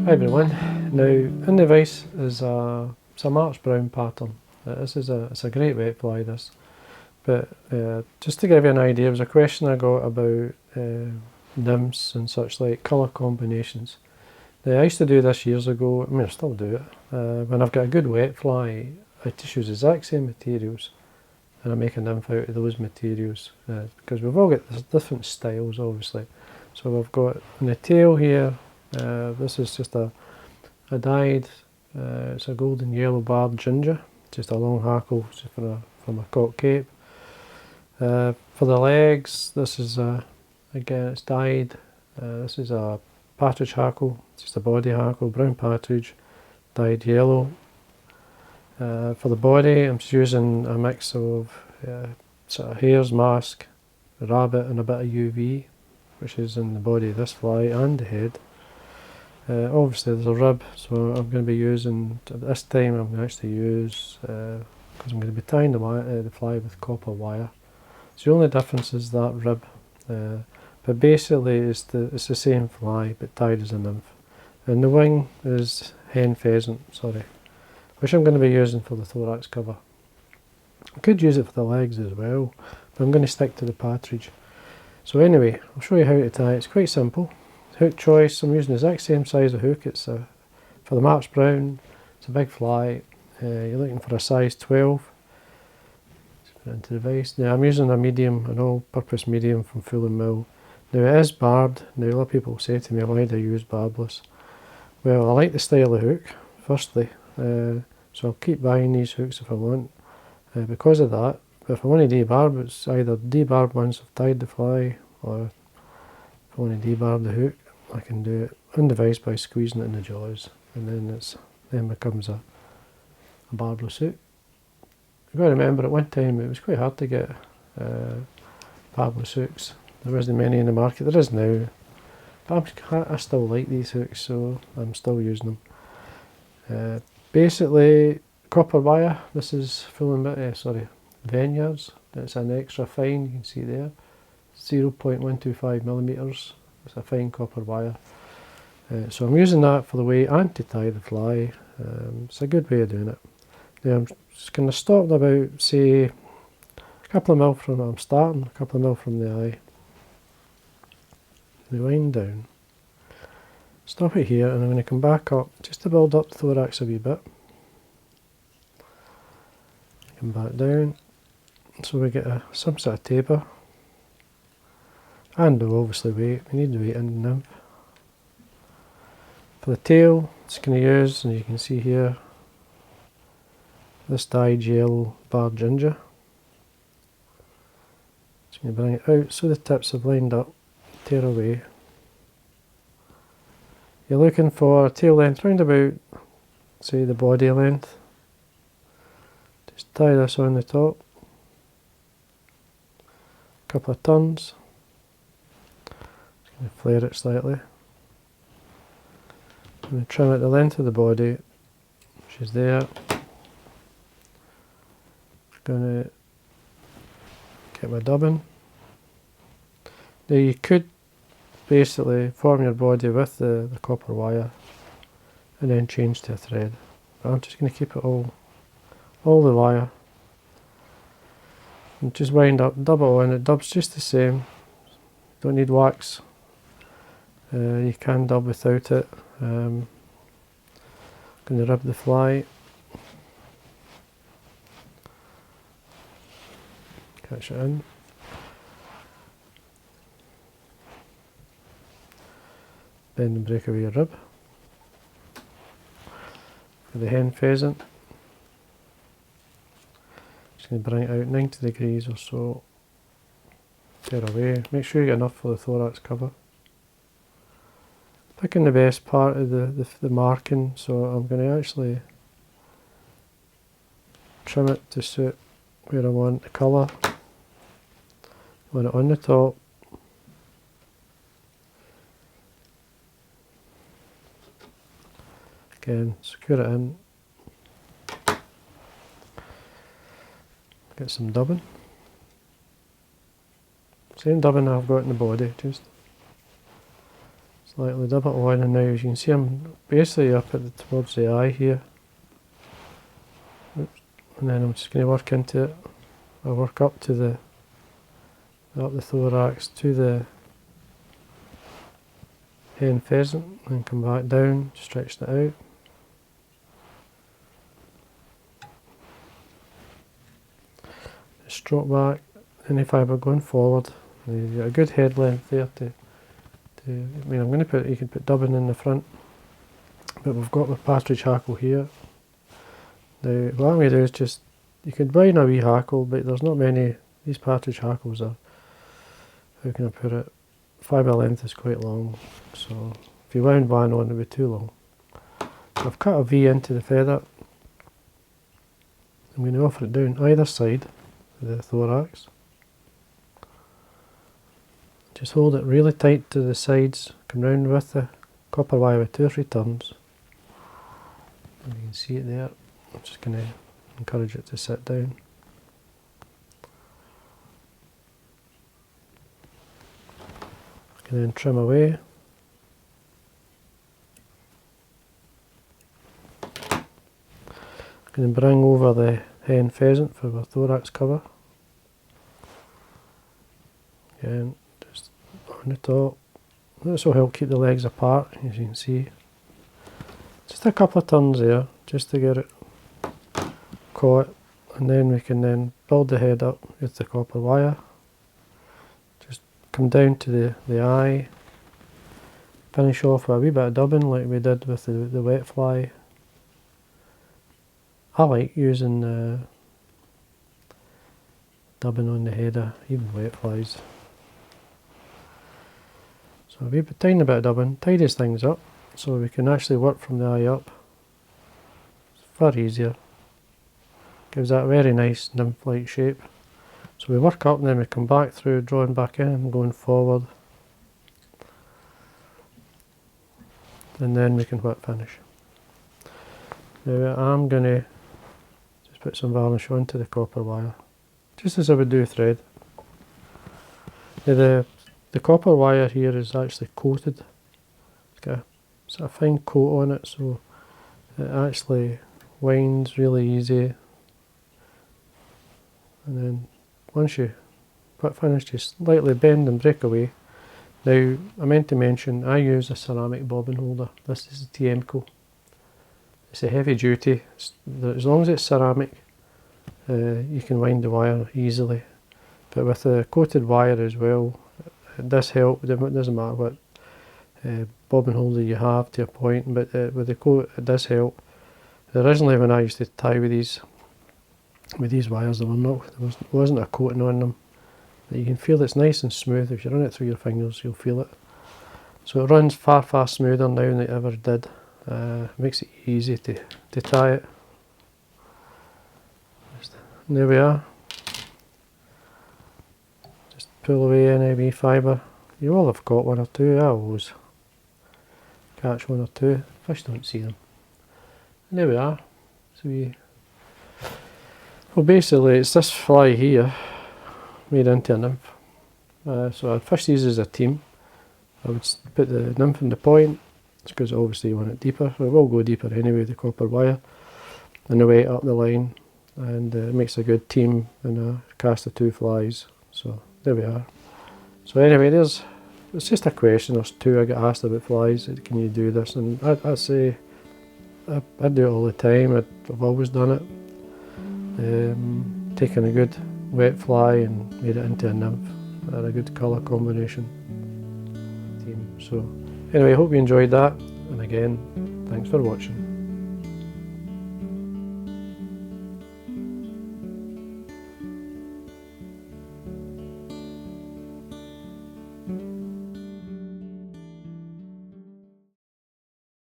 Hi everyone. Now in the vise is it's a March brown pattern. This is it's a great wet fly this, but just to give you an idea, there was a question I got about nymphs and such like colour combinations. Now, I used to do this years ago. I mean I still do it. When I've got a good wet fly, I just use the exact same materials and I make a nymph out of those materials because we've all got different styles obviously. So we've got in the tail here. This is just a dyed, it's a golden yellow barred ginger, just a long hackle from a cock cape. For the legs, this is again it's dyed. This is a partridge hackle, just a body hackle, brown partridge, dyed yellow. For the body, I'm just using a mix of sort of hare's mask, rabbit, and a bit of UV, which is in the body of this fly and the head. Obviously there's a rib, so I'm going to be using, at this time I'm going to actually use, because I'm going to be tying the fly with copper wire. So the only difference is that rib, but basically it's the same fly but tied as a nymph. And the wing is hen pheasant, sorry, which I'm going to be using for the thorax cover. I could use it for the legs as well, but I'm going to stick to the partridge. So anyway, I'll show you how to tie it. It's quite simple. Hook choice, I'm using the exact same size of hook. It's for the March Brown, it's a big fly. You're looking for a size 12. Just put it into the vise. Now I'm using a medium, an all-purpose medium from Full and Mill. Now it is barbed. Now a lot of people say to me, why do I use barbless? Well, I like the style of hook, firstly. So I'll keep buying these hooks if I want, because of that. But if I want to debarb, it's either debarb once I've tied the fly, or if I want to debarb the hook, I can do it in the vise by squeezing it in the jaws, and then becomes a barbless hook. You've got to remember, at one time it was quite hard to get barbless hooks. There wasn't many in the market. There is now, but I still like these hooks, so I'm still using them. Basically, copper wire. This is Veniards. It's an extra fine. You can see there, 0.125 millimeters. It's a fine copper wire. So I'm using that for the weight and to tie the fly. It's a good way of doing it. Now I'm just going to stop about, say, a couple of mil from where I'm starting, a couple of mil from the eye. Wind down. Stop it here, and I'm going to come back up just to build up the thorax a wee bit. Come back down, so we get some sort of taper. And obviously weight, we need the weight in the nymph. For the tail, it's going to use, and you can see here, this dyed yellow barred ginger. Just going to bring it out so the tips have lined up, tear away. You're looking for a tail length round about, say, the body length. Just tie this on the top. A couple of turns. Just going to flare it slightly. I'm going to trim at the length of the body, which is there. Going to get my dubbing. Now you could basically form your body with the copper wire and then change to a thread. But I'm just going to keep it all the wire. And just wind up, dub it on. It dubs just the same. Don't need wax. You can dub without it. I'm going to rub the fly. Catch it in. Bend and break away your rib. For the hen pheasant, just going to bring it out 90 degrees or so. Tear away. Make sure you get enough for the thorax cover. Picking the best part of the marking, so I'm going to actually trim it to suit where I want the colour. I want it on the top. Again, secure it in. Get some dubbing. Same dubbing I've got in the body, just Slightly dip it on, and now as you can see I'm basically up towards the eye here. Oops. And then I'm just going to work into it. I'll work up the thorax to the hen pheasant and come back down, stretch it out. Stroke back, any fibre going forward. You've got a good head length there I mean, I'm going to you can put dubbing in the front, but we've got the partridge hackle here. Now what I'm going to do is just, you could wind a wee hackle, but there's not many. These partridge hackles are, how can I put it, fibre length is quite long, so if you wound one on it would be too long. So I've cut a V into the feather. I'm going to offer it down either side of the thorax. Just hold it really tight to the sides, come round with the copper wire with 2 or 3 turns. And you can see it there. I'm just going to encourage it to sit down. I can then trim away. I can then bring over the hen pheasant for the thorax cover. Again, just on the top. This will help keep the legs apart, as you can see. Just a couple of turns there, just to get it caught, and then we can then build the head up with the copper wire. Just come down to the eye, finish off with a wee bit of dubbing like we did with the wet fly. I like using dubbing on the head of even wet flies. So a wee bit, tiny bit of dubbing tidies things up, so we can actually work from the eye up. It's far easier. Gives that very nice nymph-like shape. So we work up and then we come back through, drawing back in and going forward. And then we can whip finish. Now I'm going to just put some varnish onto the copper wire, just as I would do thread. Now the copper wire here is actually coated. It's got a sort of fine coat on it, so it actually winds really easy. And then once you whip finish, just slightly bend and break away. Now I meant to mention I use a ceramic bobbin holder. This is a TMCO. It's a heavy duty. As long as it's ceramic, you can wind the wire easily. But with the coated wire as well, it does help. It doesn't matter what bobbin holder you have to a point, but with the coat it does help. Originally when I used to tie with these wires, there wasn't a coating on them. But you can feel it's nice and smooth. If you run it through your fingers, you'll feel it. So it runs far smoother now than it ever did. Makes it easy to tie it. And there we are. Just pull away any wee fibre. You will have caught one or two. I always catch one or two. Fish don't see them. And there we are. So well, basically it's this fly here made into a nymph. So I'd fish these as a team. I would put the nymph in the point, because obviously you want it deeper. So it will go deeper anyway with the copper wire, and the weight up the line, and it makes a good team in a cast of 2 flies. So there we are. So anyway, it's just a question. There's 2 I get asked about flies. Can you do this? And I say I do it all the time. I've always done it. Taken a good wet fly and made it into a nymph. Had a good colour combination. So anyway, I hope you enjoyed that, and again, thanks for watching.